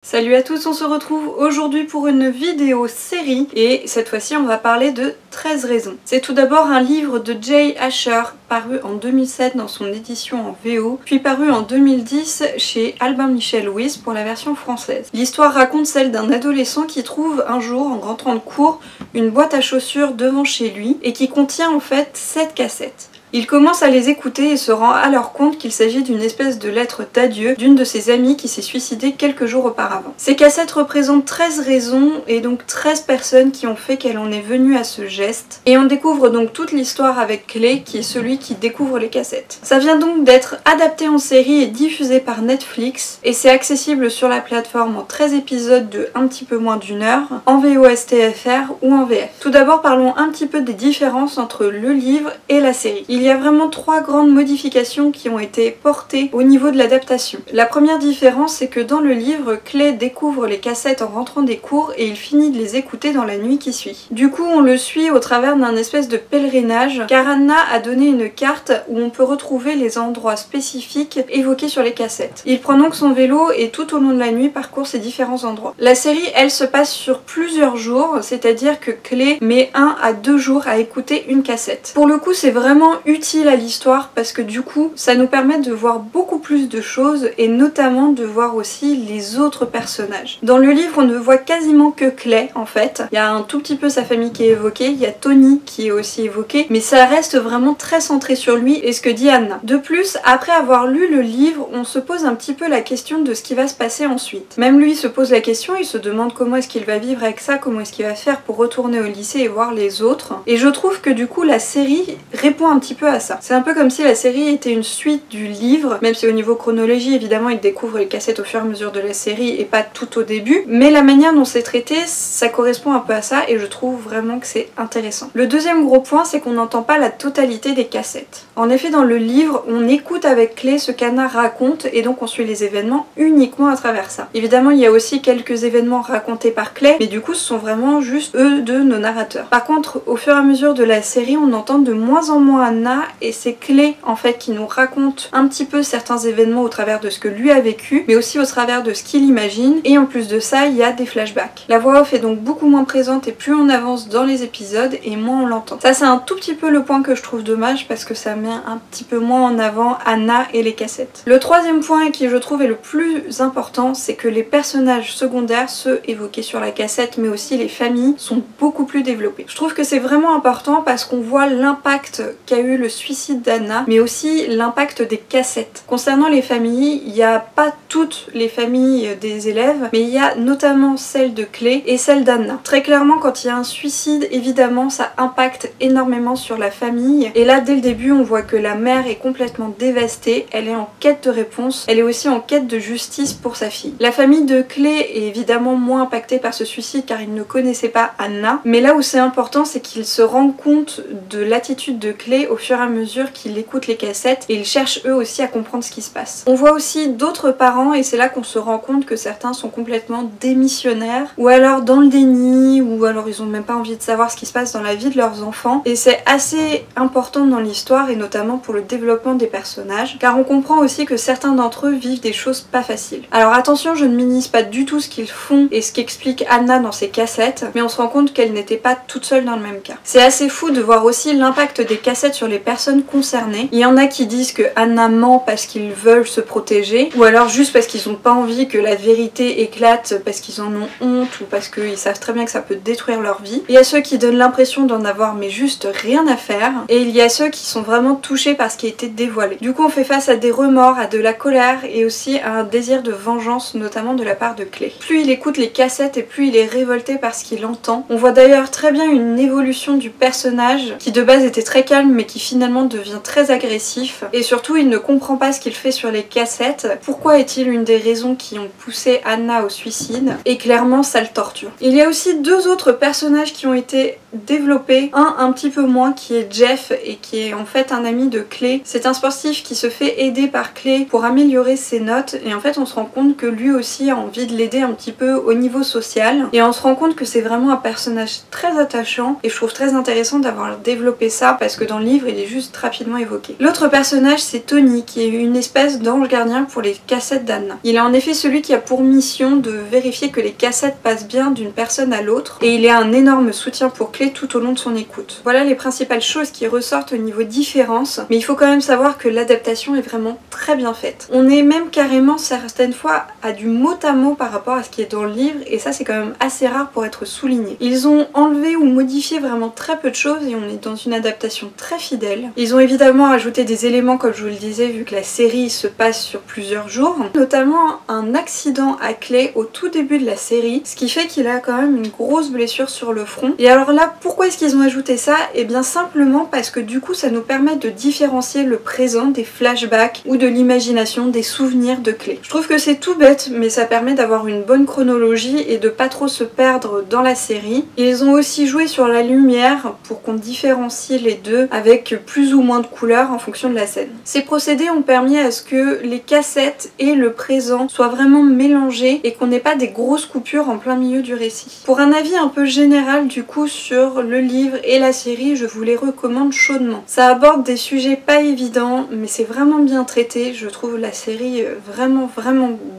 Salut à tous, on se retrouve aujourd'hui pour une vidéo série et cette fois-ci on va parler de 13 raisons. C'est tout d'abord un livre de Jay Asher paru en 2007 dans son édition en VO, puis paru en 2010 chez Albin Michel Louis pour la version française. L'histoire raconte celle d'un adolescent qui trouve un jour en rentrant de cours une boîte à chaussures devant chez lui et qui contient en fait 7 cassettes. Il commence à les écouter et se rend alors compte qu'il s'agit d'une espèce de lettre d'adieu d'une de ses amies qui s'est suicidée quelques jours auparavant. Ces cassettes représentent 13 raisons et donc 13 personnes qui ont fait qu'elle en est venue à ce geste. Et on découvre donc toute l'histoire avec Clay qui est celui qui découvre les cassettes. Ça vient donc d'être adapté en série et diffusé par Netflix et c'est accessible sur la plateforme en 13 épisodes de un petit peu moins d'une heure, en VOSTFR ou en VF. Tout d'abord parlons un petit peu des différences entre le livre et la série. Il y a vraiment 3 grandes modifications qui ont été portées au niveau de l'adaptation. La première différence, c'est que dans le livre, Clay découvre les cassettes en rentrant des cours et il finit de les écouter dans la nuit qui suit. Du coup, on le suit au travers d'un espèce de pèlerinage, car Anna a donné une carte où on peut retrouver les endroits spécifiques évoqués sur les cassettes. Il prend donc son vélo et tout au long de la nuit parcourt ces différents endroits. La série, elle, se passe sur plusieurs jours, c'est-à-dire que Clay met 1 à 2 jours à écouter une cassette. Pour le coup, c'est vraiment utile à l'histoire parce que du coup ça nous permet de voir beaucoup plus de choses et notamment de voir aussi les autres personnages. Dans le livre on ne voit quasiment que Clay en fait, il y a un tout petit peu sa famille qui est évoquée, il y a Tony qui est aussi évoqué, mais ça reste vraiment très centré sur lui et ce que dit Anna. De plus, après avoir lu le livre, on se pose un petit peu la question de ce qui va se passer ensuite. Même lui se pose la question, il se demande comment est-ce qu'il va vivre avec ça, comment est-ce qu'il va faire pour retourner au lycée et voir les autres. Et je trouve que du coup la série répond un petit peu à ça. C'est un peu comme si la série était une suite du livre, même si au niveau chronologie évidemment il découvre les cassettes au fur et à mesure de la série et pas tout au début, mais la manière dont c'est traité ça correspond un peu à ça et je trouve vraiment que c'est intéressant. Le deuxième gros point c'est qu'on n'entend pas la totalité des cassettes. En effet dans le livre on écoute avec Clay ce qu'Anna raconte et donc on suit les événements uniquement à travers ça. Évidemment il y a aussi quelques événements racontés par Clay mais du coup ce sont vraiment juste eux deux nos narrateurs. Par contre au fur et à mesure de la série on entend de moins en moins Anna et c'est Clay en fait qui nous raconte un petit peu certains événements au travers de ce que lui a vécu mais aussi au travers de ce qu'il imagine et en plus de ça il y a des flashbacks. La voix off est donc beaucoup moins présente et plus on avance dans les épisodes et moins on l'entend. Ça c'est un tout petit peu le point que je trouve dommage parce que ça met un petit peu moins en avant Anna et les cassettes. Le troisième point qui je trouve est le plus important c'est que les personnages secondaires, ceux évoqués sur la cassette mais aussi les familles sont beaucoup plus développés. Je trouve que c'est vraiment important parce qu'on voit l'impact qu'a eu le suicide d'Anna, mais aussi l'impact des cassettes. Concernant les familles, il n'y a pas toutes les familles des élèves, mais il y a notamment celle de Clay et celle d'Anna. Très clairement, quand il y a un suicide, évidemment, ça impacte énormément sur la famille. Et là, dès le début, on voit que la mère est complètement dévastée, elle est en quête de réponse, elle est aussi en quête de justice pour sa fille. La famille de Clay est évidemment moins impactée par ce suicide car ils ne connaissaient pas Anna, mais là où c'est important, c'est qu'ils se rendent compte de l'attitude de Clay au fur et à mesure qu'ils écoutent les cassettes et ils cherchent eux aussi à comprendre ce qui se passe. On voit aussi d'autres parents et c'est là qu'on se rend compte que certains sont complètement démissionnaires ou alors dans le déni ou alors ils ont même pas envie de savoir ce qui se passe dans la vie de leurs enfants et c'est assez important dans l'histoire et notamment pour le développement des personnages car on comprend aussi que certains d'entre eux vivent des choses pas faciles. Alors attention, je ne minimise pas du tout ce qu'ils font et ce qu'explique Anna dans ses cassettes mais on se rend compte qu'elle n'était pas toute seule dans le même cas. C'est assez fou de voir aussi l'impact des cassettes sur les personnes concernées. Il y en a qui disent que Anna ment parce qu'ils veulent se protéger ou alors juste parce qu'ils n'ont pas envie que la vérité éclate parce qu'ils en ont honte ou parce qu'ils savent très bien que ça peut détruire leur vie. Il y a ceux qui donnent l'impression d'en avoir mais juste rien à faire et il y a ceux qui sont vraiment touchés par ce qui a été dévoilé. Du coup on fait face à des remords, à de la colère et aussi à un désir de vengeance notamment de la part de Clay. Plus il écoute les cassettes et plus il est révolté par ce qu'il entend. On voit d'ailleurs très bien une évolution du personnage qui de base était très calme mais qui finalement devient très agressif et surtout il ne comprend pas ce qu'il fait sur les cassettes. Pourquoi est-il une des raisons qui ont poussé Anna au suicide et clairement ça le torture. Il y a aussi 2 autres personnages qui ont été développé, un petit peu moins qui est Jeff et qui est en fait un ami de Clay. C'est un sportif qui se fait aider par Clay pour améliorer ses notes et en fait on se rend compte que lui aussi a envie de l'aider un petit peu au niveau social et on se rend compte que c'est vraiment un personnage très attachant et je trouve très intéressant d'avoir développé ça parce que dans le livre il est juste rapidement évoqué. L'autre personnage c'est Tony, qui est une espèce d'ange gardien pour les cassettes d'Anna. Il est en effet celui qui a pour mission de vérifier que les cassettes passent bien d'une personne à l'autre, et il est un énorme soutien pour Clay tout au long de son écoute. Voilà les principales choses qui ressortent au niveau différence, mais il faut quand même savoir que l'adaptation est vraiment très bien faite. On est même carrément certaines fois à du mot à mot par rapport à ce qui est dans le livre, et ça c'est quand même assez rare pour être souligné. Ils ont enlevé ou modifié vraiment très peu de choses et on est dans une adaptation très fidèle. Ils ont évidemment ajouté des éléments comme je vous le disais vu que la série se passe sur plusieurs jours, notamment un accident à Clay au tout début de la série, ce qui fait qu'il a quand même une grosse blessure sur le front. Et alors là, pourquoi est-ce qu'ils ont ajouté ça? Et bien simplement parce que du coup ça nous permet de différencier le présent des flashbacks ou de l'imagination, des souvenirs de Clay. Je trouve que c'est tout bête, mais ça permet d'avoir une bonne chronologie et de pas trop se perdre dans la série. Ils ont aussi joué sur la lumière pour qu'on différencie les deux avec plus ou moins de couleurs en fonction de la scène. Ces procédés ont permis à ce que les cassettes et le présent soient vraiment mélangés et qu'on n'ait pas des grosses coupures en plein milieu du récit. Pour un avis un peu général du coup sur le livre et la série, je vous les recommande chaudement. Ça aborde des sujets pas évidents, mais c'est vraiment bien traité. Je trouve la série vraiment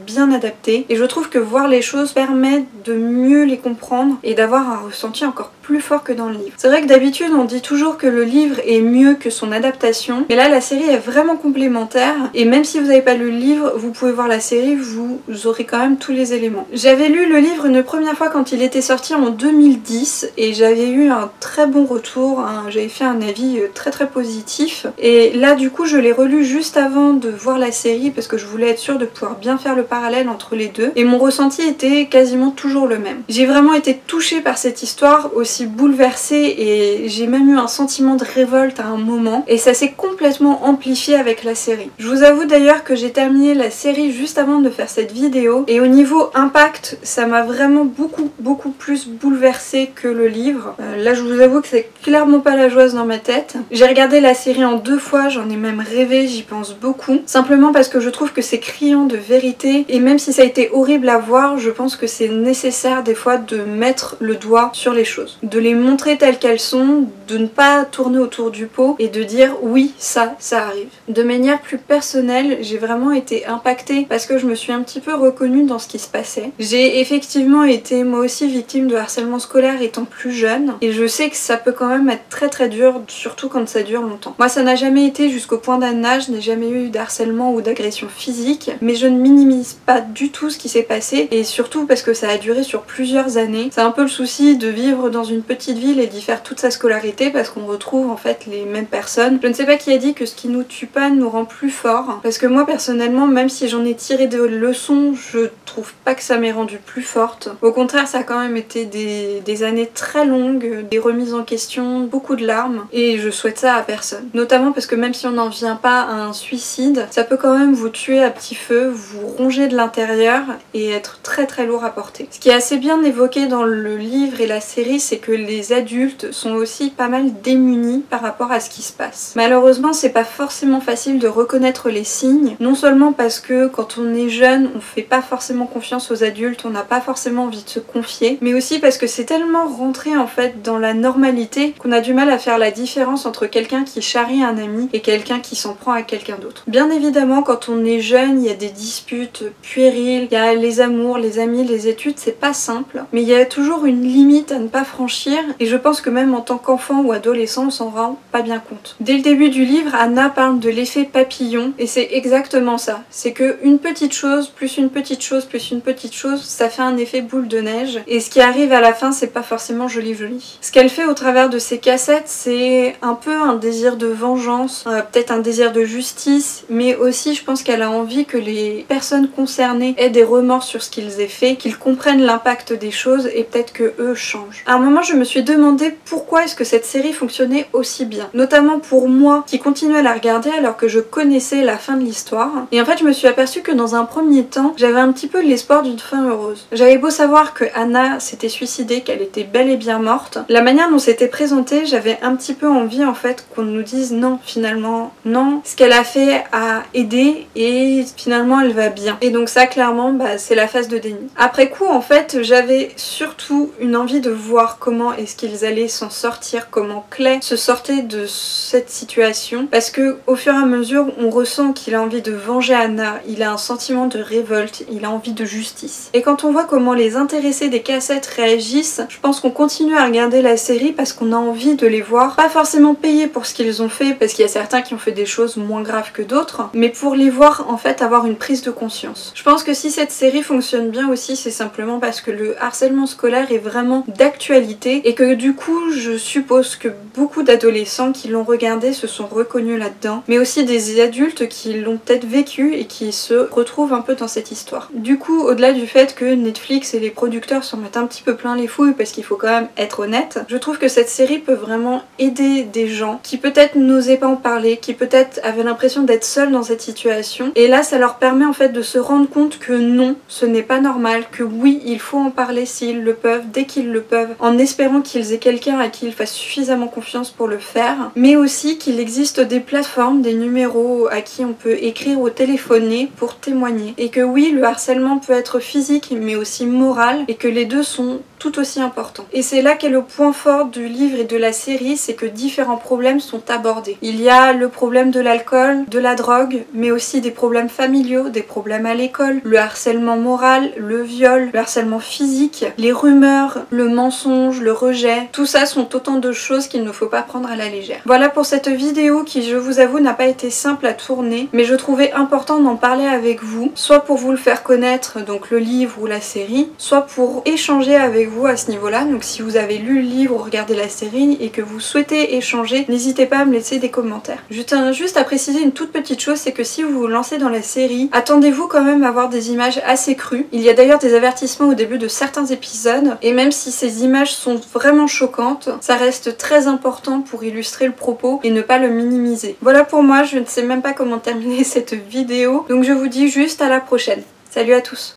bien adaptée et je trouve que voir les choses permet de mieux les comprendre et d'avoir un ressenti encore plus fort que dans le livre. C'est vrai que d'habitude on dit toujours que le livre est mieux que son adaptation, mais là la série est vraiment complémentaire et même si vous n'avez pas lu le livre, vous pouvez voir la série, vous aurez quand même tous les éléments. J'avais lu le livre une première fois quand il était sorti en 2010 et j'avais eu un très bon retour, j'avais fait un avis très positif et là du coup je l'ai relu juste avant de voir la série parce que je voulais être sûre de pouvoir bien faire le parallèle entre les deux et mon ressenti était quasiment toujours le même. J'ai vraiment été touchée par cette histoire, aussi bouleversée et j'ai même eu un sentiment de révolte à un moment et ça s'est complètement amplifié avec la série. Je vous avoue d'ailleurs que j'ai terminé la série juste avant de faire cette vidéo et au niveau impact ça m'a vraiment beaucoup plus bouleversée que le livre. Là je vous avoue que c'est clairement pas la joie dans ma tête. J'ai regardé la série en 2 fois, j'en ai même rêvé, j'y pense beaucoup, simplement parce que je trouve que c'est criant de vérité et même si ça a été horrible à voir, je pense que c'est nécessaire des fois de mettre le doigt sur les choses, de les montrer telles qu'elles sont, de ne pas tourner autour du pot et de dire oui ça arrive. De manière plus personnelle, j'ai vraiment été impactée parce que je me suis un petit peu reconnue dans ce qui se passait. J'ai effectivement été moi aussi victime de harcèlement scolaire étant plus jeune et je sais que ça peut quand même être très dur, surtout quand ça dure longtemps. Moi ça n'a jamais été jusqu'au point d'Anna, je n'ai jamais eu d'harcèlement ou d'agression physique, mais je ne minimise pas du tout ce qui s'est passé et surtout parce que ça a duré sur plusieurs années. C'est un peu le souci de vivre dans une petite ville et d'y faire toute sa scolarité parce qu'on retrouve en fait les mêmes personnes. Je ne sais pas qui a dit que ce qui nous tue pas nous rend plus forts, parce que moi personnellement, même si j'en ai tiré des leçons, je trouve pas que ça m'ait rendue plus forte. Au contraire, ça a quand même été des années très longues, des remises en question, beaucoup de larmes et je souhaite ça à personne. Notamment parce que même si on n'en vient pas à un suicide, ça peut quand même vous tuer à petit feu, vous ronger de l'intérieur et être très lourd à porter. Ce qui est assez bien évoqué dans le livre et la série, c'est que les adultes sont aussi pas mal démunis par rapport à ce qui se passe. Malheureusement, c'est pas forcément facile de reconnaître les signes, non seulement parce que quand on est jeune, on fait pas forcément confiance aux adultes, on n'a pas forcément envie de se confier, mais aussi parce que c'est tellement rentré en fait dans la normalité qu'on a du mal à faire la différence entre quelqu'un qui charrie un ami et quelqu'un qui s'en prend à quelqu'un d'autre. Bien évidemment, quand on est jeune, il y a des disputes puériles, il y a les amours, les amis, les études, c'est pas simple, mais il y a toujours une limite à ne pas franchir et je pense que même en tant qu'enfant ou adolescent, on s'en rend pas bien compte. Dès le début du livre, Anna parle de l'effet papillon et c'est exactement ça. C'est que une petite chose, plus une petite chose, plus une petite chose, ça fait un effet boule de neige et ce qui arrive à la fin, c'est pas forcément joli. Ce qu'elle fait au travers de ces cassettes, c'est un peu un désir de vengeance, peut-être un désir de justice, mais aussi je pense qu'elle a envie que les personnes concernées aient des remords sur ce qu'ils aient fait, qu'ils comprennent l'impact des choses et peut-être que eux changent. À un moment, je me suis demandé pourquoi est-ce que cette série fonctionnait aussi bien, notamment pour moi qui continuais à la regarder alors que je connaissais la fin de l'histoire. Et en fait, je me suis aperçue que dans un premier temps, j'avais un petit peu l'espoir d'une fin heureuse. J'avais beau savoir que Anna s'était suicidée, qu'elle était bel et bien morte, la manière dont c'était présenté, j'avais un petit peu envie en fait qu'on nous dise non, finalement, non, ce qu'elle a fait a aidé et finalement elle va bien. Et donc ça clairement, c'est la phase de déni. Après coup, en fait, j'avais surtout une envie de voir comment comment est-ce qu'ils allaient s'en sortir, comment Clay se sortait de cette situation, parce que au fur et à mesure on ressent qu'il a envie de venger Anna, il a un sentiment de révolte, il a envie de justice. Et quand on voit comment les intéressés des cassettes réagissent, je pense qu'on continue à regarder la série parce qu'on a envie de les voir, pas forcément payés pour ce qu'ils ont fait, parce qu'il y a certains qui ont fait des choses moins graves que d'autres, mais pour les voir en fait avoir une prise de conscience. Je pense que si cette série fonctionne bien aussi, c'est simplement parce que le harcèlement scolaire est vraiment d'actualité et que du coup je suppose que beaucoup d'adolescents qui l'ont regardé se sont reconnus là-dedans, mais aussi des adultes qui l'ont peut-être vécu et qui se retrouvent un peu dans cette histoire. Du coup, au-delà du fait que Netflix et les producteurs s'en mettent un petit peu plein les fouilles parce qu'il faut quand même être honnête, je trouve que cette série peut vraiment aider des gens qui peut-être n'osaient pas en parler, qui peut-être avaient l'impression d'être seuls dans cette situation, et là ça leur permet en fait de se rendre compte que non, ce n'est pas normal, que oui, il faut en parler s'ils le peuvent, dès qu'ils le peuvent, en espérant qu'ils aient quelqu'un à qui ils fassent suffisamment confiance pour le faire, mais aussi qu'il existe des plateformes, des numéros à qui on peut écrire ou téléphoner pour témoigner, et que oui, le harcèlement peut être physique mais aussi moral, et que les deux sont tout aussi importants. Et c'est là qu'est le point fort du livre et de la série, c'est que différents problèmes sont abordés. Il y a le problème de l'alcool, de la drogue, mais aussi des problèmes familiaux, des problèmes à l'école, le harcèlement moral, le viol, le harcèlement physique, les rumeurs, le mensonge, le rejet. Tout ça sont autant de choses qu'il ne faut pas prendre à la légère. Voilà pour cette vidéo qui, je vous avoue, n'a pas été simple à tourner, mais je trouvais important d'en parler avec vous, soit pour vous le faire connaître, donc le livre ou la série, soit pour échanger avec vous à ce niveau-là. Donc si vous avez lu le livre ou regardé la série et que vous souhaitez échanger, n'hésitez pas à me laisser des commentaires. Je tiens juste à préciser une toute petite chose, c'est que si vous vous lancez dans la série, attendez-vous quand même à avoir des images assez crues. Il y a d'ailleurs des avertissements au début de certains épisodes, et même si ces images sont vraiment choquantes, ça reste très important pour illustrer le propos et ne pas le minimiser. Voilà pour moi, je ne sais même pas comment terminer cette vidéo, donc je vous dis juste à la prochaine. Salut à tous!